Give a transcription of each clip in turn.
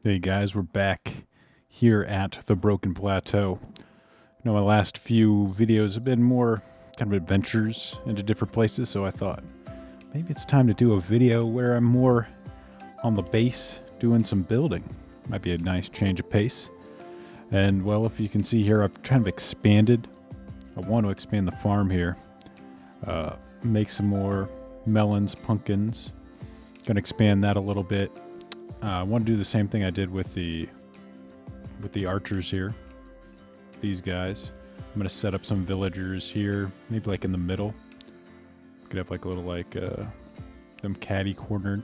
Hey guys, we're back here at the Broken Plateau. My last few videos have been more kind of adventures into different places, so I thought maybe it's time to do a video where I'm more on the base doing some building. Might be a nice change of pace. And well, if you can see here, I've kind of expanded. I want to expand the farm here. Make some more melons, pumpkins. Gonna expand that a little bit. I want to do the same thing I did with the archers here. These guys. I'm gonna set up some villagers here, maybe like in the middle. Could have like a little like them catty cornered.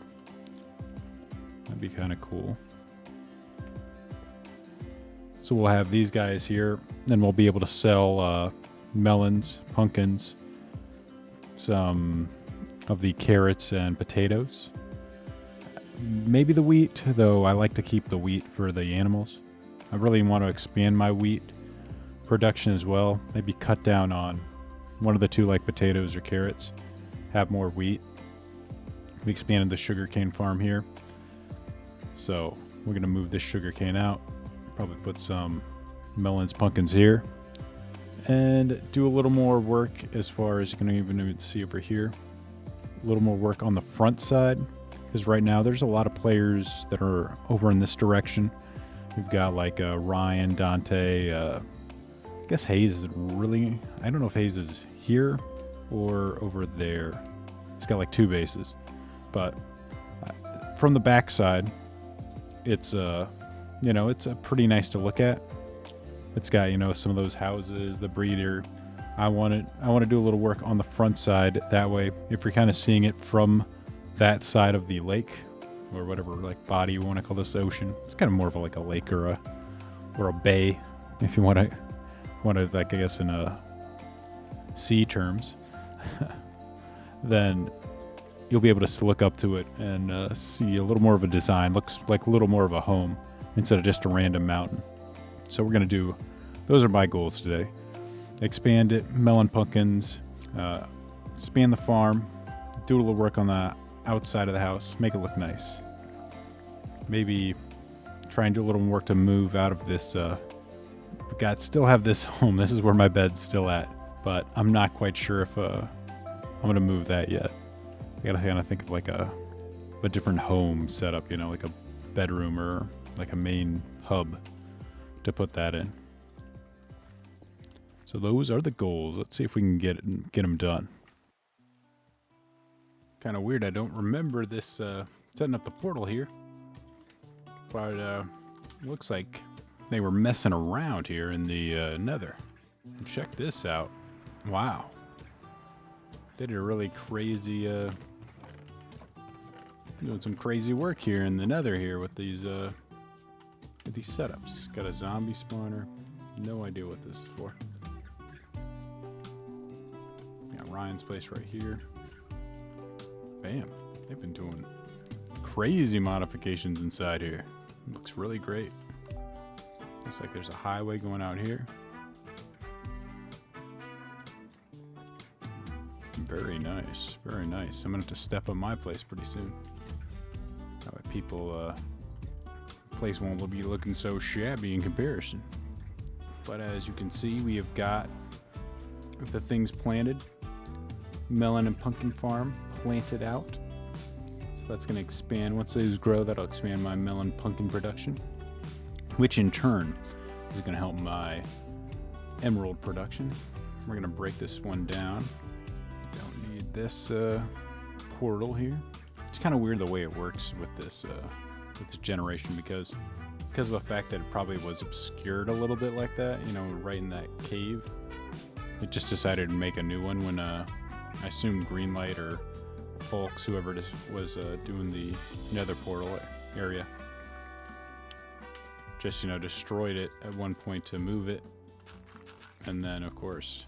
That'd be kind of cool. So we'll have these guys here, then we'll be able to sell melons, pumpkins, some of the carrots and potatoes. Maybe the wheat, though I like to keep the wheat for the animals. I really want to expand my wheat production as well. Maybe cut down on one of the two, like potatoes or carrots. Have more wheat. We expanded the sugarcane farm here. So we're going to move this sugarcane out. Probably put some melons, pumpkins here. And do a little more work as far as you can even see over here. A little more work on the front side. Because right now there's a lot of players that are over in this direction. We've got like Ryan, Dante, I guess Hayes is really, I don't know if Hayes is here or over there. He's got like two bases. But from the back side, it's it's pretty nice to look at. It's got, some of those houses, the breeder. I want to do a little work on the front side. That way, if you're kind of seeing it from that side of the lake, or whatever like body you want to call this, ocean. It's kind of more of like a lake or a bay, if you want to like, I guess in a sea terms. Then you'll be able to look up to it and see a little more of a design. Looks like a little more of a home instead of just a random mountain. So we're gonna do. Those are my goals today. Expand it, melon, pumpkins, expand the farm, do a little work on the outside of the house, make it look nice. Maybe try and do a little work to move out of this. Still have this home. This is where my bed's still at, but I'm not quite sure if I'm gonna move that yet. I gotta kind of think of like a different home setup, like a bedroom or like a main hub to put that in. So those are the goals. Let's see if we can get them done. Kind of weird, I don't remember this setting up the portal here, but looks like they were messing around here in the nether. Check this out. Wow, they did a really crazy doing some crazy work here in the nether here with these setups. Got a zombie spawner, no idea what this is for. Got Ryan's place right here. Bam, they've been doing crazy modifications inside here. It looks really great. Looks like there's a highway going out here. Very nice, very nice. I'm gonna have to step up my place pretty soon. That way people, place won't be looking so shabby in comparison. But as you can see, we have got the things planted. Melon and pumpkin farm planted out. So that's going to expand. Once those grow, that'll expand my melon pumpkin production, which in turn is going to help my emerald production. We're going to break this one down. Don't need this portal here. It's kind of weird the way it works with this generation because of the fact that it probably was obscured a little bit like that, right in that cave. It just decided to make a new one when I assume Greenlight or Folks, whoever it was doing the nether portal area, just destroyed it at one point to move it, and then of course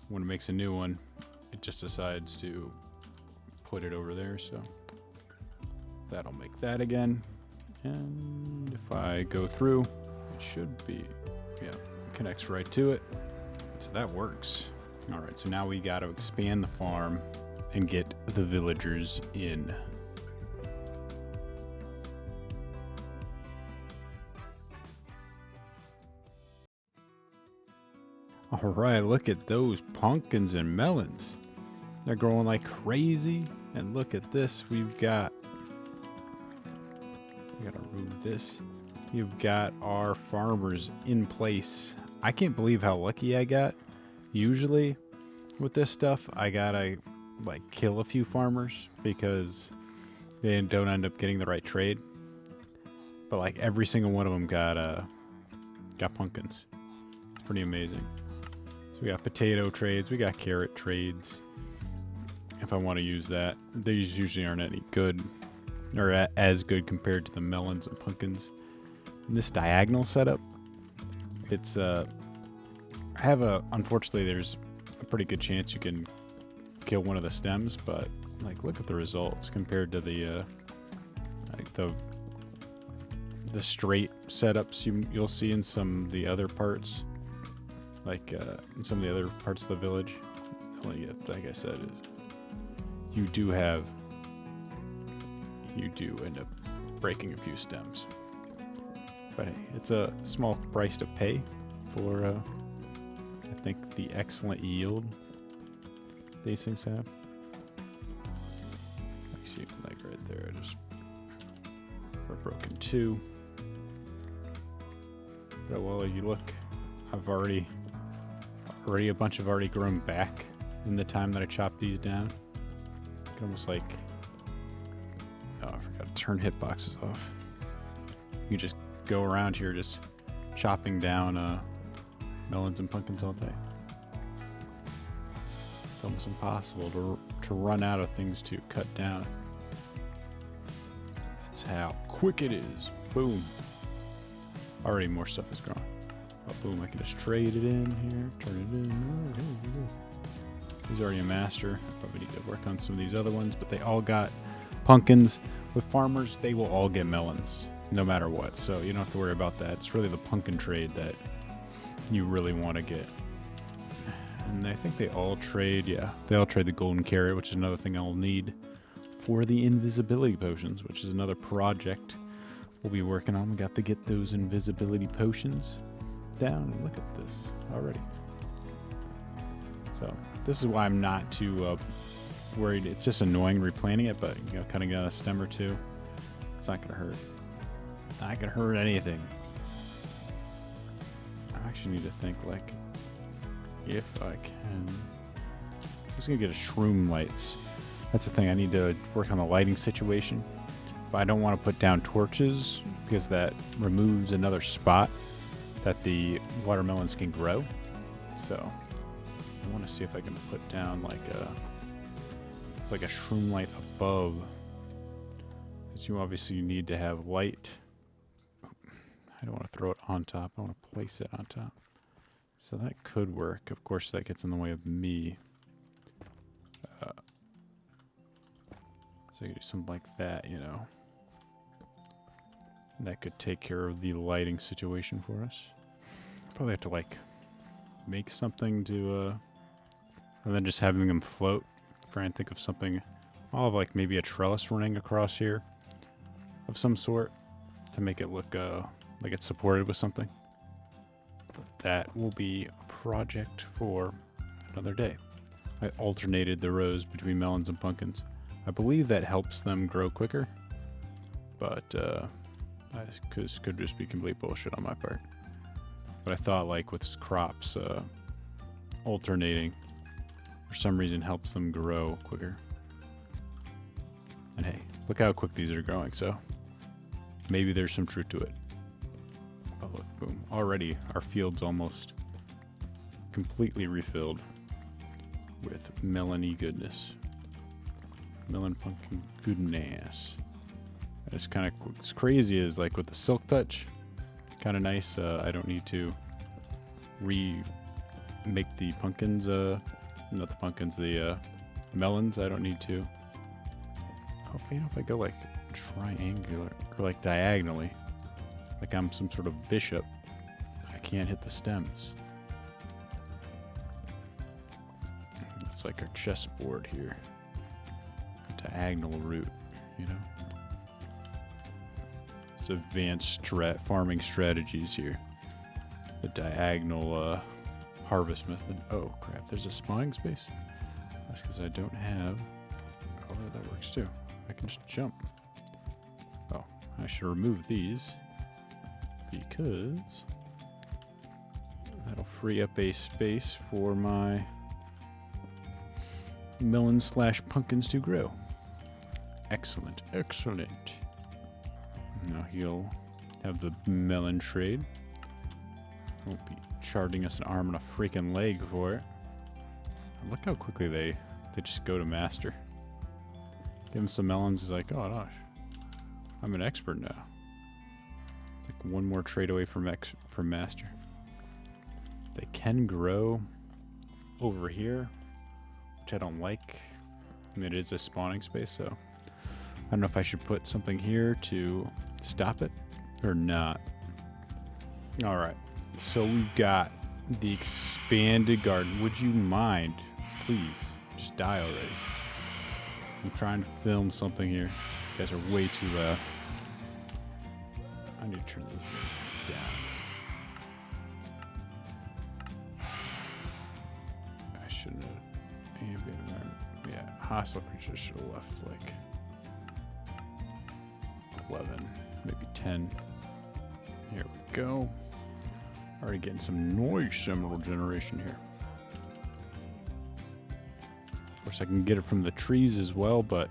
when it makes a new one, it just decides to put it over there. So that'll make that again, and if I go through, it should be, yeah, connects right to it. So that works. All right, so now we got to expand the farm and get the villagers in. All right, look at those pumpkins and melons. They're growing like crazy. And look at this. We gotta remove this. You've got our farmers in place. I can't believe how lucky I got. Usually with this stuff, I gotta like kill a few farmers because they don't end up getting the right trade. But like every single one of them got pumpkins. It's pretty amazing. So we got potato trades, we got carrot trades. If I want to use that, these usually aren't any good or as good compared to the melons and pumpkins. In this diagonal setup, it's unfortunately there's a pretty good chance you can kill one of the stems, but like look at the results compared to the straight setups you'll see in some of the other parts, like in some of the other parts of the village. Only, like I said, is you do end up breaking a few stems. But hey, it's a small price to pay for, I think, the excellent yield these things have. Actually, like right there, just for broken 2. But well, you look, I've already a bunch have already grown back in the time that I chopped these down. Almost like, oh, I forgot to turn hitboxes off. You just go around here just chopping down melons and pumpkins all day. It's almost impossible to run out of things to cut down. That's how quick it is. Boom. Already more stuff is growing. Oh, boom, I can just trade it in here, turn it in. He's already a master. I probably need to work on some of these other ones, but they all got pumpkins. With farmers, they will all get melons, no matter what. So you don't have to worry about that. It's really the pumpkin trade that you really want to get. And I think they all trade, they all trade the golden carrot, which is another thing I'll need for the invisibility potions, which is another project we'll be working on. We got to get those invisibility potions down. Look at this already. So this is why I'm not too worried. It's just annoying replanting it, but cutting down a stem or two, it's not gonna hurt. Not gonna hurt anything. I actually need to think, like, if I can. I'm just gonna get a shroom lights. That's the thing. I need to work on the lighting situation, but I don't want to put down torches because that removes another spot that the watermelons can grow. So I want to see if I can put down like a shroom light above, because you obviously need to have light. I don't want to throw it on top. I want to place it on top. So that could work. Of course, that gets in the way of me. So you do something like that, That could take care of the lighting situation for us. Probably have to like make something to, and then just having them float. Try and think of something. I'll have like maybe a trellis running across here of some sort to make it look like it's supported with something. But that will be a project for another day. I alternated the rows between melons and pumpkins. I believe that helps them grow quicker, but this could just be complete bullshit on my part. But I thought, like, with crops, alternating for some reason helps them grow quicker. And hey, look how quick these are growing, so maybe there's some truth to it. Oh look, boom. Already our field's almost completely refilled with melony goodness. Melon pumpkin goodness. It's kind of, what's crazy is like with the silk touch, kind of nice. I don't need to remake the pumpkins, not the pumpkins, the melons. I don't need to. Oh, if I go like triangular or like diagonally, like I'm some sort of bishop, I can't hit the stems. It's like our chessboard here. Diagonal route, It's advanced farming strategies here. The diagonal harvest method. Oh crap, there's a spawning space? That's because I don't have... Oh, that works too. I can just jump. Oh, I should remove these because that'll free up a space for my melons / pumpkins to grow. Excellent, excellent. Now he'll have the melon trade. Won't be charging us an arm and a freaking leg for it. Look how quickly they just go to master. Give him some melons, he's like, oh gosh, I'm an expert now. It's like one more trade away from master. They can grow over here, which I don't like. I mean, it is a spawning space, so I don't know if I should put something here to stop it or not. All right, so we've got the expanded garden. Would you mind, please, just die already? I'm trying to film something here. You guys are way too loud. I need to turn this down. I shouldn't have. Ambient environment. Yeah, hostile creatures should have left like 11, maybe 10. Here we go. Already getting some noise emerald generation here. Of course, I can get it from the trees as well, but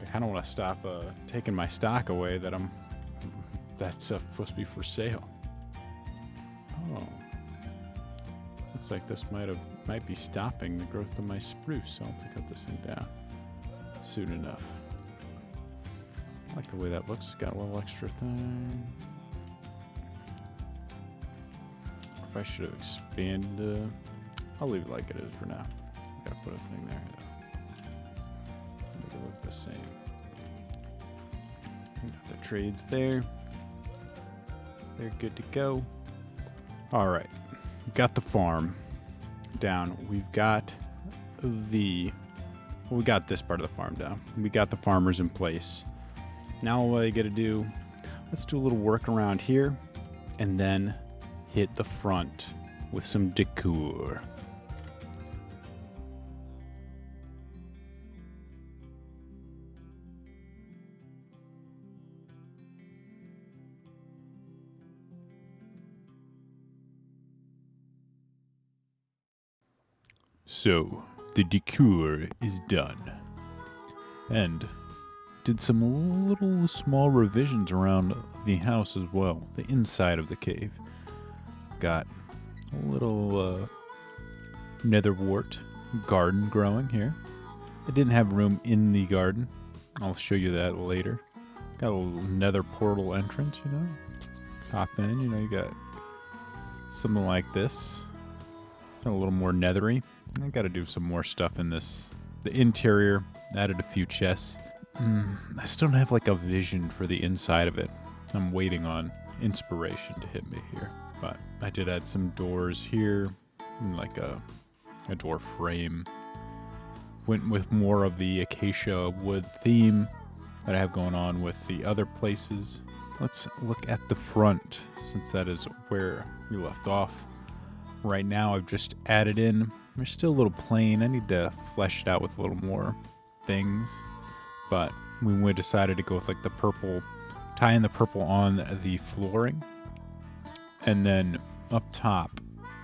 I kind of want to stop taking my stock away that's supposed to be for sale. Oh, looks like this might be stopping the growth of my spruce. So I'll take out this thing down soon enough. I like the way that looks. Got a little extra thing. If I should have expanded, I'll leave it like it is for now. Gotta put a thing there though. Make it look the same. Got the trades there. They're good to go. All right, got the farm down. We got this part of the farm down. We got the farmers in place. Now what I gotta do, let's do a little work around here and then hit the front with some decor. So, the decor is done. And did some little small revisions around the house as well. The inside of the cave. Got a little netherwort garden growing here. I didn't have room in the garden. I'll show you that later. Got a little nether portal entrance, you know. Hop in, you know, you got something like this. Got a little more nethery. I gotta do some more stuff in this. The interior, added a few chests. I still don't have like a vision for the inside of it. I'm waiting on inspiration to hit me here. But I did add some doors here, like a door frame. Went with more of the acacia wood theme that I have going on with the other places. Let's look at the front, since that is where we left off. Right now I've just added in, there's still a little plain. I need to flesh it out with a little more things. But we decided to go with like the purple, tie in the purple on the flooring. And then up top,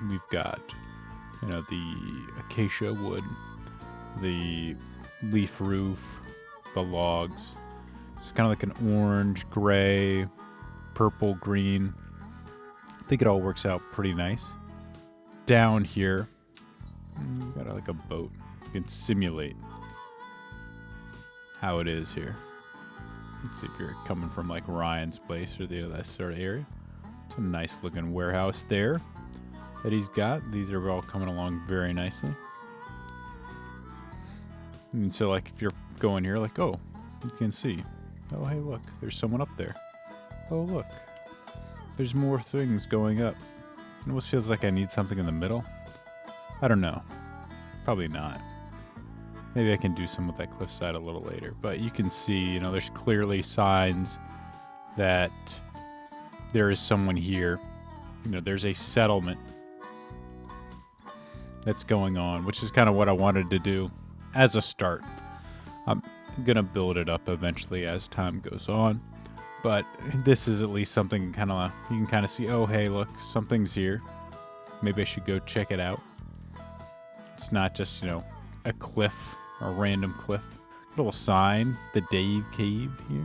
we've got, you know, the acacia wood, the leaf roof, the logs. It's kind of like an orange, gray, purple, green. I think it all works out pretty nice. Down here, we've got like a boat. You can simulate how it is here. Let's see if you're coming from like Ryan's place or that sort of area. It's a nice looking warehouse there that he's got. These are all coming along very nicely. And so like if you're going here, like, oh, you can see, oh, hey, look, there's someone up there. Oh, look, there's more things going up. It almost feels like I need something in the middle. I don't know. Probably not. Maybe I can do some with that cliffside a little later. But you can see, you know, there's clearly signs that there is someone here. You know, there's a settlement that's going on, which is kind of what I wanted to do as a start. I'm going to build it up eventually as time goes on. But this is at least something kind of you can kind of see, oh, hey, look, something's here. Maybe I should go check it out. It's not just, you know, a cliff, a random cliff. Little sign, the Dave Cave here.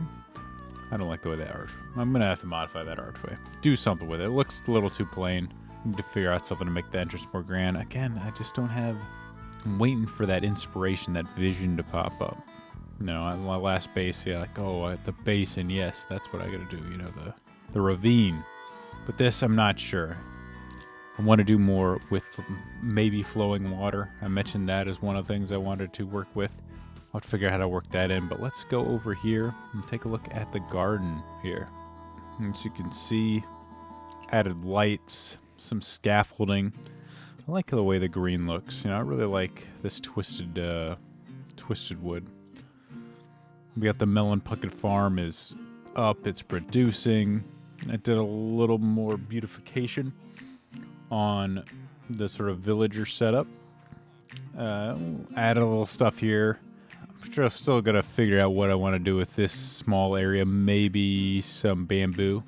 I don't like the way that arch. I'm going to have to modify that archway. Do something with it. It looks a little too plain. Need to figure out something to make the entrance more grand. Again, I just don't have... I'm waiting for that inspiration, that vision to pop up. You know, on my last base, yeah, like, oh, at the basin, yes, that's what I gotta do, you know, the ravine. But this, I'm not sure. I want to do more with maybe flowing water. I mentioned that as one of the things I wanted to work with. I'll have to figure out how to work that in, but let's go over here and take a look at the garden here. As you can see, added lights, some scaffolding. I like the way the green looks. You know, I really like this twisted wood. We got the melon pumpkin farm is up. It's producing. I did a little more beautification on the sort of villager setup. Added a little stuff here. I'm sure I'm still gonna figure out what I want to do with this small area. Maybe some bamboo.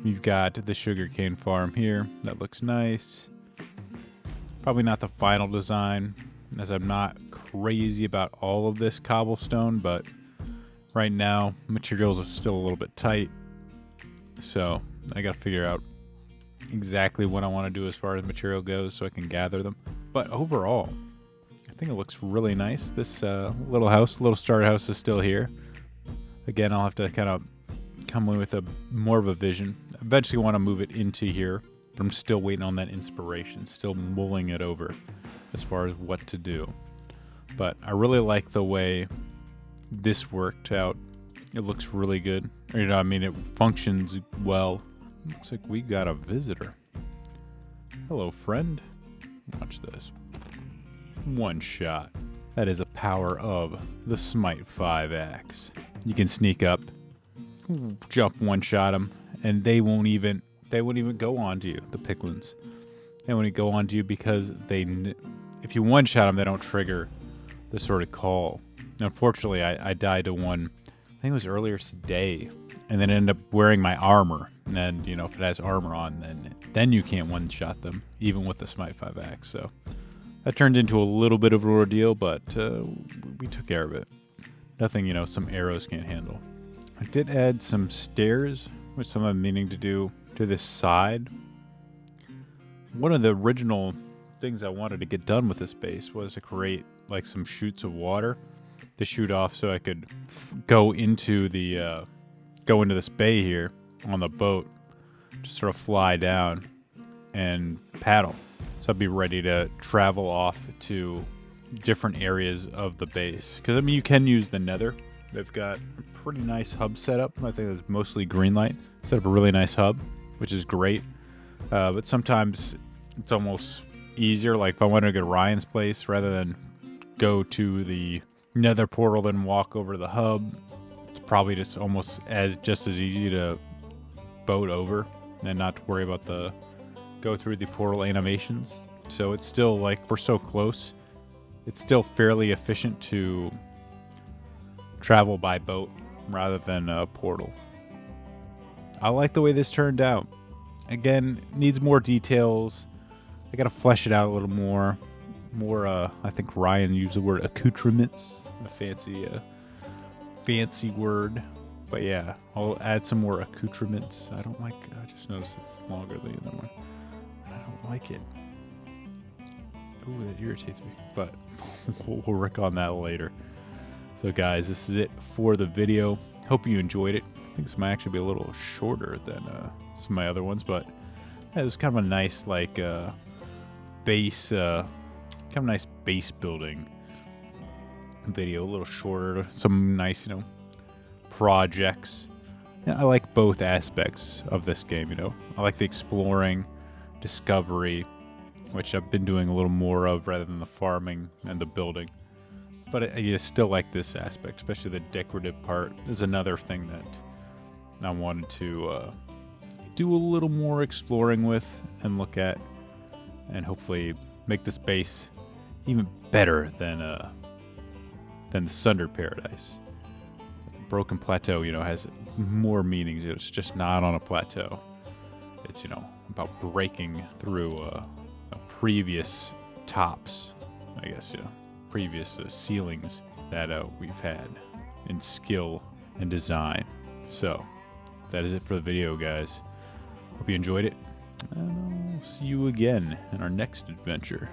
We've got the sugarcane farm here. That looks nice. Probably not the final design, as I'm not crazy about all of this cobblestone, but right now materials are still a little bit tight, so I gotta figure out exactly what I want to do as far as material goes so I can gather them. But overall, I think it looks really nice. This little starter house is still here. Again, I'll have to kind of come in with more of a vision. Eventually want to move it into here, but I'm still waiting on that inspiration, still mulling it over as far as what to do. But I really like the way this worked out. It looks really good. You know, I mean, it functions well. Looks like we got a visitor. Hello, friend. Watch this. One shot. That is a power of the Smite 5 axe. You can sneak up, jump one shot them, and they won't even go onto you, the piglins. They won't go onto you because if you one shot them, they don't trigger the sort of call. Unfortunately, I died to one, I think it was earlier today, and then ended up wearing my armor. And, you know, if it has armor on, then you can't one shot them, even with the Smite 5 axe. So that turned into a little bit of an ordeal, but we took care of it. Nothing, you know, some arrows can't handle. I did add some stairs, which some I'm meaning to do to this side. One of the original things I wanted to get done with this base was to create like some chutes of water to shoot off so I could go into this bay here on the boat, just sort of fly down and paddle. So I'd be ready to travel off to different areas of the base. Because, I mean, you can use the nether. They've got a pretty nice hub setup. I think it's mostly green light. Set up a really nice hub, which is great. But sometimes it's almost easier. Like if I wanted to go to Ryan's place, rather than go to the nether portal and walk over to the hub, it's probably just almost as easy to boat over and not to worry about go through the portal animations. So it's still like, we're so close. It's still fairly efficient to travel by boat rather than a portal. I like the way this turned out. Again, needs more details. I gotta flesh it out a little more. I think Ryan used the word accoutrements, a fancy word. But yeah, I'll add some more accoutrements. I just noticed it's longer than the other one. I don't like it. Ooh, that irritates me. But we'll work on that later. So guys, this is it for the video. Hope you enjoyed it. I think this might actually be a little shorter than some of my other ones, but yeah, it was kind of a nice base, nice base building video. A little shorter, some nice, projects. Yeah, I like both aspects of this game. I like the exploring, discovery, which I've been doing a little more of rather than the farming and the building. But I still like this aspect, especially the decorative part. Is another thing that I wanted to do a little more exploring with and look at, and hopefully make this base even better than the Sundered Paradise. Broken Plateau, you know, has more meanings. It's just not on a plateau. It's, you know, about breaking through a previous tops, I guess, you know, previous ceilings that we've had in skill and design. So that is it for the video, guys. Hope you enjoyed it, and I'll see you again in our next adventure.